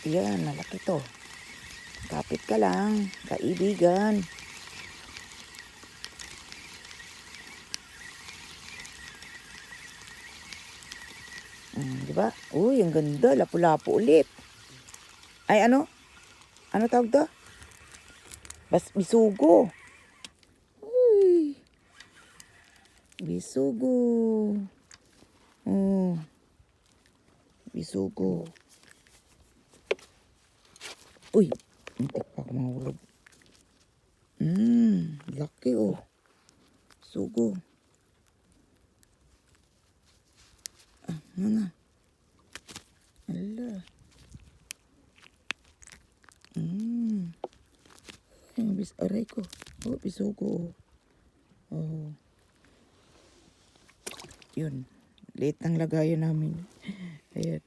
Yan, malaki to. Kapit ka lang, kaibigan. Di ba? Uy, ang ganda. Lapu-lapu ulit. Ay, ano? Ano tawag to? Bisugo. Uy. Bisugo. Oh. Bisugo. Uy, muntik pa ako mahulog. Laki oh. Sugo. Ano? Ala. Aray ko. Oh, bisugo. Oh. Yun. Late ng lagayan namin. Ayan.